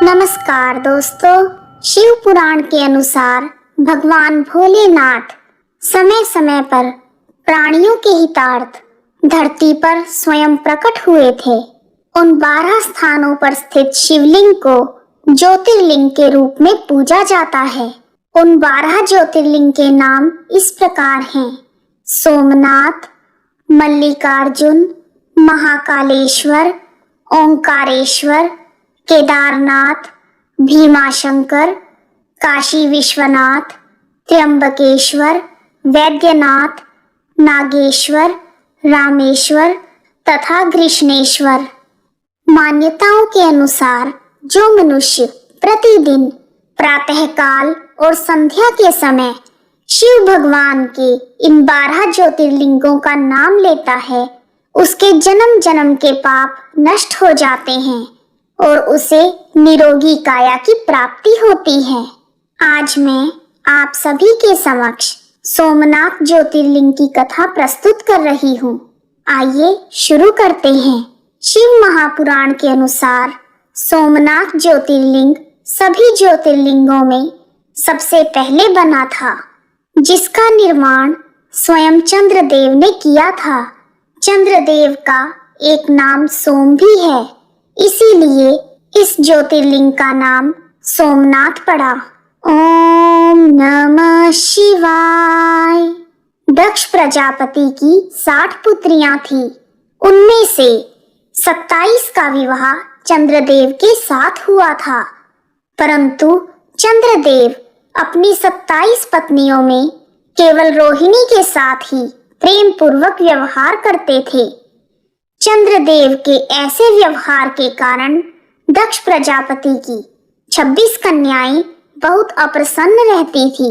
नमस्कार दोस्तों। शिव पुराण के अनुसार भगवान भोलेनाथ समय समय पर प्राणियों के हितार्थ धरती पर स्वयं प्रकट हुए थे। उन 12 स्थानों पर स्थित शिवलिंग को ज्योतिर्लिंग के रूप में पूजा जाता है। उन 12 ज्योतिर्लिंग के नाम इस प्रकार हैं: सोमनाथ, मल्लिकार्जुन, महाकालेश्वर, ओंकारेश्वर, केदारनाथ, भीमाशंकर, काशी विश्वनाथ, त्र्यंबकेश्वर, वैद्यनाथ, नागेश्वर, रामेश्वर तथा कृष्णेश्वर। मान्यताओं के अनुसार जो मनुष्य प्रतिदिन प्रातःकाल और संध्या के समय शिव भगवान के इन 12 ज्योतिर्लिंगों का नाम लेता है, उसके जन्म जन्म के पाप नष्ट हो जाते हैं और उसे निरोगी काया की प्राप्ति होती है। आज मैं आप सभी के समक्ष सोमनाथ ज्योतिर्लिंग की कथा प्रस्तुत कर रही हूँ। आइए शुरू करते हैं। शिव महापुराण के अनुसार सोमनाथ ज्योतिर्लिंग सभी ज्योतिर्लिंगों में सबसे पहले बना था, जिसका निर्माण स्वयं चंद्रदेव ने किया था। चंद्रदेव का एक नाम सोम भी है, इसीलिए इस ज्योतिर्लिंग का नाम सोमनाथ पड़ा। ओम नमः शिवाय। दक्ष प्रजापति की 60 पुत्रियां थी। उनमें से 27 का विवाह चंद्रदेव के साथ हुआ था, परंतु चंद्रदेव अपनी 27 पत्नियों में केवल रोहिणी के साथ ही प्रेम पूर्वक व्यवहार करते थे। चंद्रदेव के ऐसे व्यवहार के कारण दक्ष प्रजापति की 26 कन्याएं बहुत अप्रसन्न रहती थी।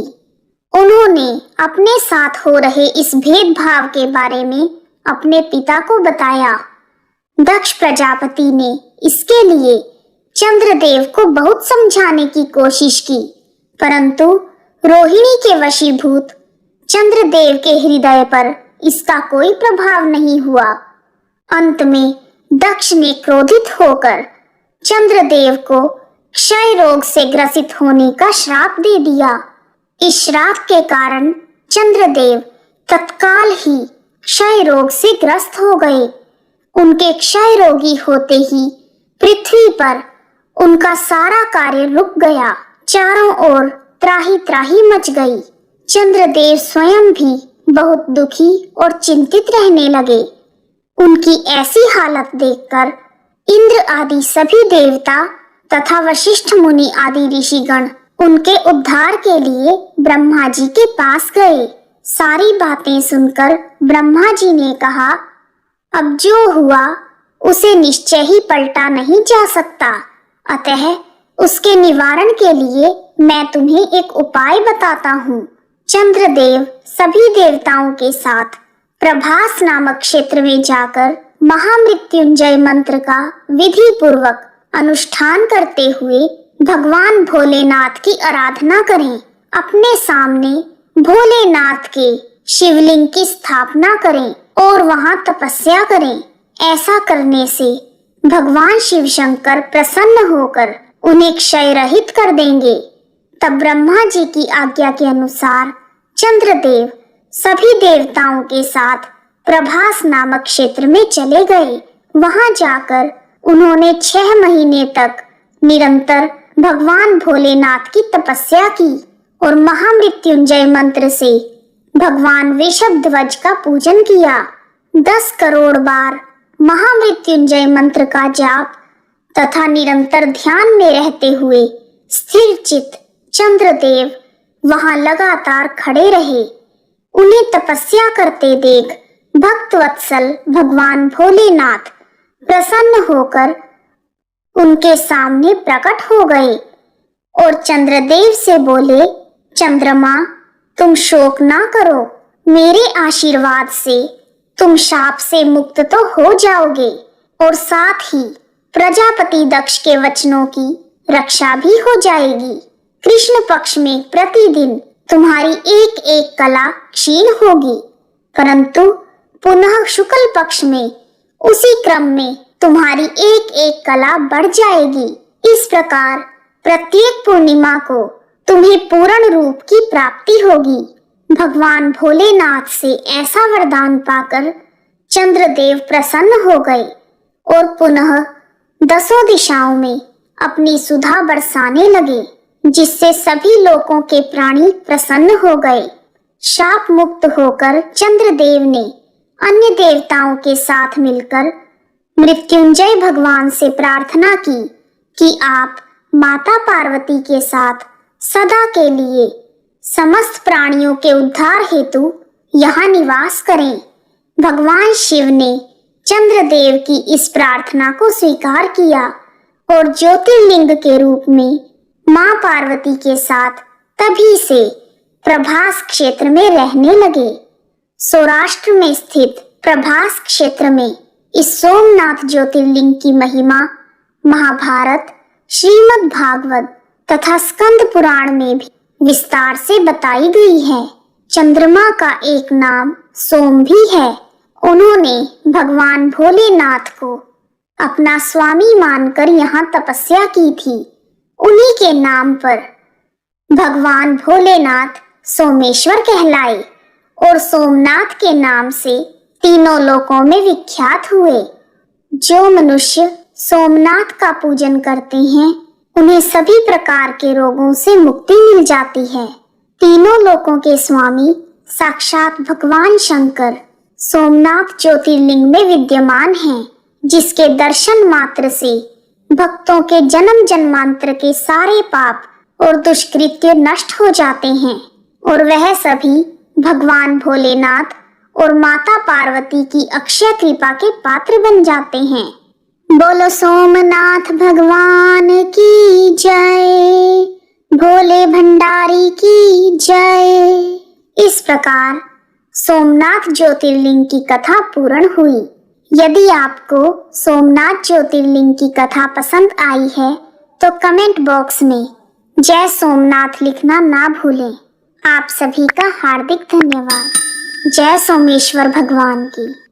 उन्होंने अपने साथ हो रहे इस भेदभाव के बारे में अपने पिता को बताया। दक्ष प्रजापति ने इसके लिए चंद्रदेव को बहुत समझाने की कोशिश की, परंतु रोहिणी के वशीभूत चंद्रदेव के हृदय पर इसका कोई प्रभाव नहीं हुआ। अंत में दक्ष ने क्रोधित होकर चंद्रदेव को क्षय रोग से ग्रसित होने का श्राप दे दिया। इस श्राप के कारण चंद्रदेव तत्काल ही क्षय रोग से ग्रस्त हो गए। उनके क्षय रोगी होते ही पृथ्वी पर उनका सारा कार्य रुक गया। चारों ओर त्राही त्राही मच गई। चंद्रदेव स्वयं भी बहुत दुखी और चिंतित रहने लगे। उनकी ऐसी हालत देखकर इंद्र आदि सभी देवता तथा वशिष्ठ मुनि आदि ऋषिगण उनके उद्धार के लिए ब्रह्मा जी के पास गए। सारी बातें सुनकर ब्रह्मा जी ने कहा, अब जो हुआ उसे निश्चय ही पलटा नहीं जा सकता, अतः उसके निवारण के लिए मैं तुम्हें एक उपाय बताता हूँ। चंद्रदेव सभी देवताओं के साथ प्रभास नामक क्षेत्र में जाकर महामृत्युंजय मंत्र का विधि पूर्वक अनुष्ठान करते हुए भगवान भोलेनाथ की आराधना करें। अपने सामने भोलेनाथ के शिवलिंग की स्थापना करें और वहां तपस्या करें। ऐसा करने से भगवान शिव शंकर प्रसन्न होकर उन्हें क्षय रहित कर देंगे। तब ब्रह्मा जी की आज्ञा के अनुसार चंद्रदेव सभी देवताओं के साथ प्रभास नामक क्षेत्र में चले गए। वहां जाकर उन्होंने 6 महीने तक निरंतर भगवान भोलेनाथ की तपस्या की और महामृत्युंजय मंत्र से भगवान वृषभध्वज का पूजन किया। 10 करोड़ बार महामृत्युंजय मंत्र का जाप तथा निरंतर ध्यान में रहते हुए स्थिर चित्त चंद्रदेव वहां लगातार खड़े रहे। उन्हें तपस्या करते देख भक्त वत्सल भगवान भोलेनाथ प्रसन्न होकर उनके सामने प्रकट हो गए और चंद्रदेव से बोले, चंद्रमा, तुम शोक ना करो। मेरे आशीर्वाद से तुम शाप से मुक्त तो हो जाओगे और साथ ही प्रजापति दक्ष के वचनों की रक्षा भी हो जाएगी। कृष्ण पक्ष में प्रतिदिन तुम्हारी एक एक कला क्षीण होगी, परंतु पुनः शुक्ल पक्ष में उसी क्रम में तुम्हारी एक एक कला बढ़ जाएगी। इस प्रकार प्रत्येक पूर्णिमा को तुम्हें पूर्ण रूप की प्राप्ति होगी। भगवान भोलेनाथ से ऐसा वरदान पाकर चंद्रदेव प्रसन्न हो गए और पुनः 10 दिशाओं में अपनी सुधा बरसाने लगे, जिससे सभी लोगों के प्राणी प्रसन्न हो गए। शाप मुक्त होकर चंद्रदेव ने अन्य देवताओं के साथ मिलकर मृत्युंजय भगवान से प्रार्थना की कि आप माता पार्वती के साथ सदा के लिए समस्त प्राणियों के उद्धार हेतु यहाँ निवास करें। भगवान शिव ने चंद्रदेव की इस प्रार्थना को स्वीकार किया और ज्योतिर्लिंग के रूप में मां पार्वती के साथ तभी से प्रभास क्षेत्र में रहने लगे। सौराष्ट्र में स्थित प्रभास क्षेत्र में इस सोमनाथ ज्योतिर्लिंग की महिमा महाभारत, श्रीमद् भागवत तथा स्कंद पुराण में भी विस्तार से बताई गई है। चंद्रमा का एक नाम सोम भी है। उन्होंने भगवान भोलेनाथ को अपना स्वामी मानकर यहाँ तपस्या की थी। उन्हीं के नाम पर भगवान भोलेनाथ सोमेश्वर कहलाए और सोमनाथ के नाम से तीनों लोकों में विख्यात हुए। जो मनुष्य सोमनाथ का पूजन करते हैं उन्हें सभी प्रकार के रोगों से मुक्ति मिल जाती है। तीनों लोकों के स्वामी साक्षात भगवान शंकर सोमनाथ ज्योतिर्लिंग में विद्यमान हैं, जिसके दर्शन मात्र से भक्तों के जन्म जन्मांतर के सारे पाप और दुष्कृत्य नष्ट हो जाते हैं और वह सभी भगवान भोलेनाथ और माता पार्वती की अक्षय कृपा के पात्र बन जाते हैं। बोलो सोमनाथ भगवान की जय, भोले भंडारी की जय। इस प्रकार सोमनाथ ज्योतिर्लिंग की कथा पूर्ण हुई। यदि आपको सोमनाथ ज्योतिर्लिंग की कथा पसंद आई है तो कमेंट बॉक्स में जय सोमनाथ लिखना ना भूलें। आप सभी का हार्दिक धन्यवाद। जय सोमेश्वर भगवान की।